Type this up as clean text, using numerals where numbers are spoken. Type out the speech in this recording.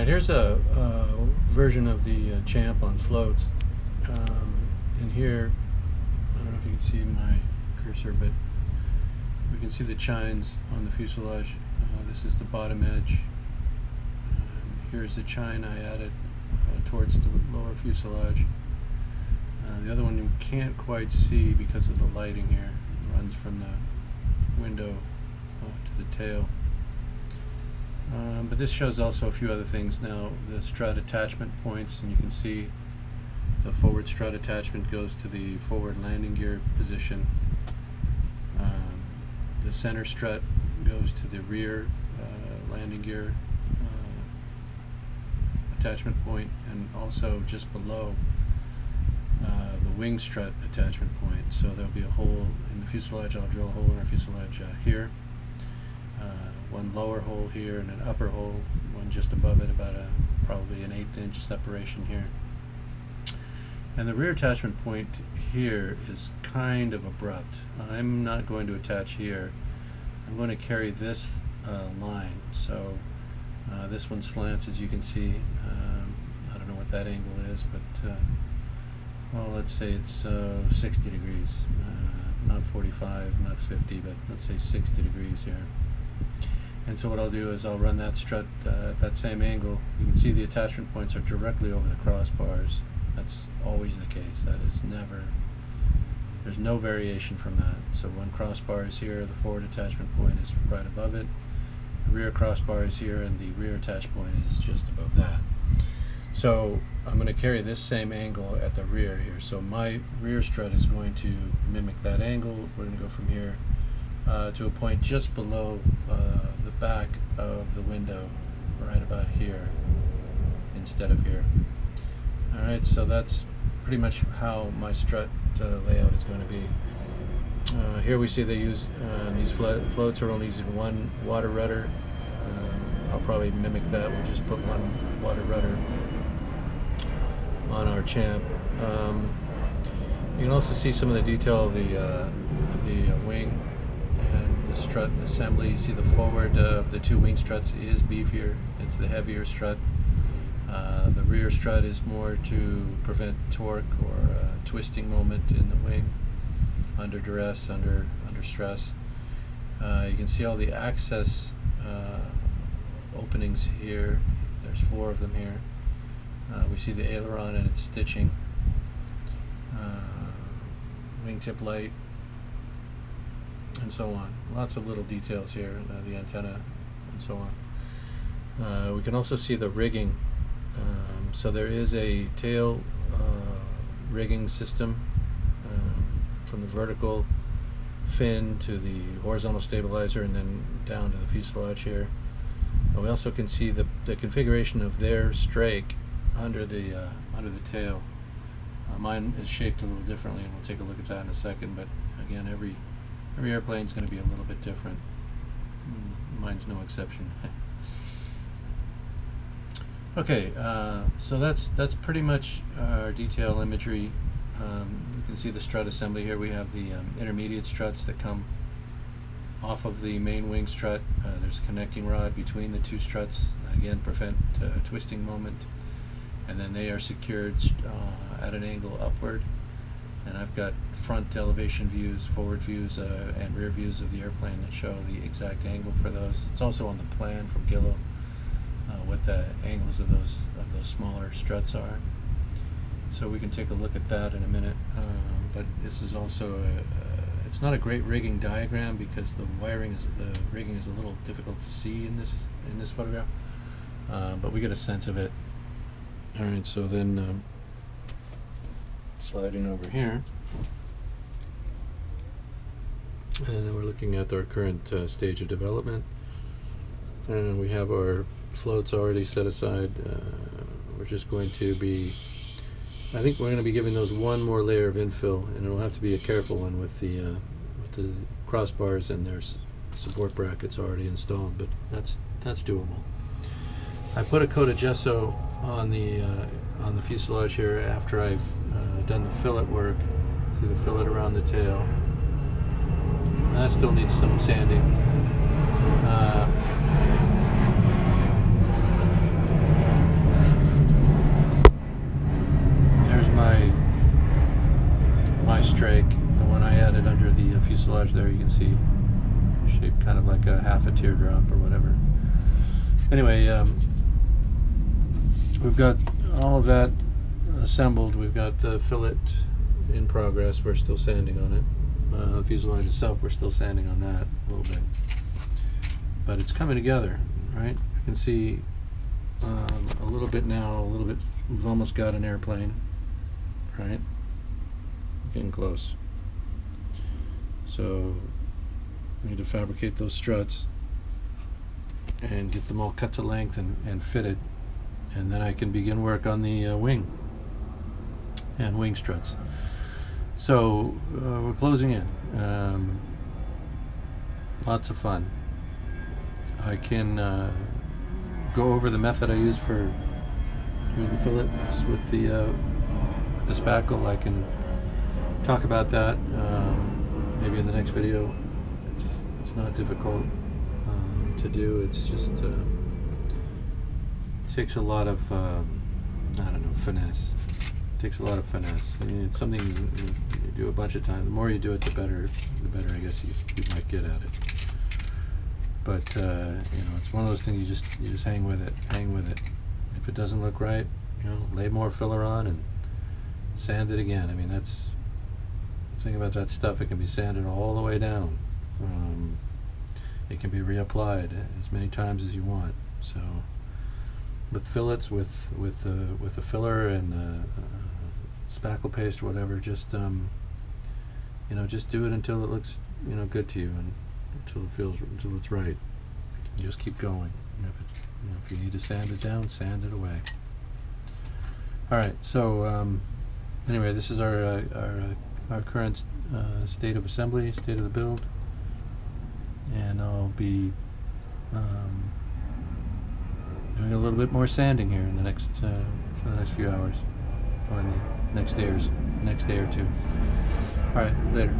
Alright, here's a version of the Champ on floats. And here, I don't know if you can see my cursor, but we can see the chines on the fuselage. This is the bottom edge. Here's the chine I added towards the lower fuselage. The other one you can't quite see because of the lighting here. It runs from the window to the tail. But this shows also a few other things now. The strut attachment points, and you can see the forward strut attachment goes to the forward landing gear position. The center strut goes to the rear landing gear attachment point, and also just below the wing strut attachment point. So there'll be a hole in the fuselage. I'll drill a hole in our fuselage here. One lower hole here and an upper hole, one just above it, about probably an 1/8 inch separation here. And the rear attachment point here is kind of abrupt. I'm not going to attach here. I'm going to carry this line. So this one slants, as you can see. I don't know what that angle is, but well, let's say it's 60 degrees. Not 45, not 50, but let's say 60 degrees here. And so what I'll do is I'll run that strut at that same angle. You can see the attachment points are directly over the crossbars. That's always the case. That is never, there's no variation from that. So one crossbar is here, the forward attachment point is right above it. The rear crossbar is here, and the rear attach point is just above that. So I'm going to carry this same angle at the rear here. So my rear strut is going to mimic that angle. We're going to go from here to a point just below the back of the window, right about here instead of here. Alright, so that's pretty much how my strut layout is going to be. Here we see they use these floats are only using one water rudder. I'll probably mimic that. We'll just put one water rudder on our Champ. You can also see some of the detail of the wing and the strut assembly. You see the forward of the two wing struts is beefier. It's the heavier strut. The rear strut is more to prevent torque or twisting moment in the wing under duress, under stress. You can see all the access openings here. There's 4 of them here. We see the aileron and its stitching, wingtip light, and so on. Lots of little details here, the antenna, and so on. We can also see the rigging. So there is a tail rigging system from the vertical fin to the horizontal stabilizer, and then down to the fuselage here. And we also can see the configuration of their strake under the tail. Mine is shaped a little differently, and we'll take a look at that in a second. But again, every airplane is going to be a little bit different. Mine's no exception. Okay, so that's pretty much our detail imagery. You can see the strut assembly here. We have the intermediate struts that come off of the main wing strut. There's a connecting rod between the two struts, again prevent twisting moment, and then they are secured at an angle upward. And I've got front elevation views, forward views, and rear views of the airplane that show the exact angle for those. It's also on the plan from Gillo what the angles of those smaller struts are. So we can take a look at that in a minute. But this is also it's not a great rigging diagram because the rigging is a little difficult to see in this photograph. But we get a sense of it. All right, so then sliding over here, and then we're looking at our current stage of development, and we have our floats already set aside. We're just going to be, I think we're going to be giving those one more layer of infill, and it'll have to be a careful one with the crossbars and their support brackets already installed, but that's doable. I put a coat of gesso on the fuselage here after I've done the fillet work. See the fillet around the tail. That still needs some sanding. fuselage there, you can see shaped kind of like a half a teardrop or whatever. Anyway, we've got all of that assembled. We've got the fillet in progress. We're still sanding on it. The fuselage itself, we're still sanding on that a little bit. But it's coming together, right? I can see a little bit now, a little bit, we've almost got an airplane, right? Getting close. So we need to fabricate those struts and get them all cut to length and fitted, and then I can begin work on the wing and wing struts. So we're closing in. Lots of fun. I can go over the method I use for doing the fillets with the spackle. I can talk about that maybe in the next video. It's not difficult to do. It's just takes a lot of I don't know, finesse. It takes a lot of finesse. I mean, it's something you do a bunch of times. The more you do it, the better I guess you might get at it. But you know, it's one of those things you just hang with it. Hang with it. If it doesn't look right, you know, lay more filler on and sand it again. I mean, that's the thing about that stuff. It can be sanded all the way down. It can be reapplied as many times as you want. So with fillets, with the filler and spackle paste or whatever, just you know, just do it until it looks, you know, good to you, and until it's right. You just keep going. If you need to sand it down, sand it away. All right. So anyway, this is our current state of assembly, state of the build, and I'll be doing a little bit more sanding here in the next for the next few hours, or in the next day or two. All right, later.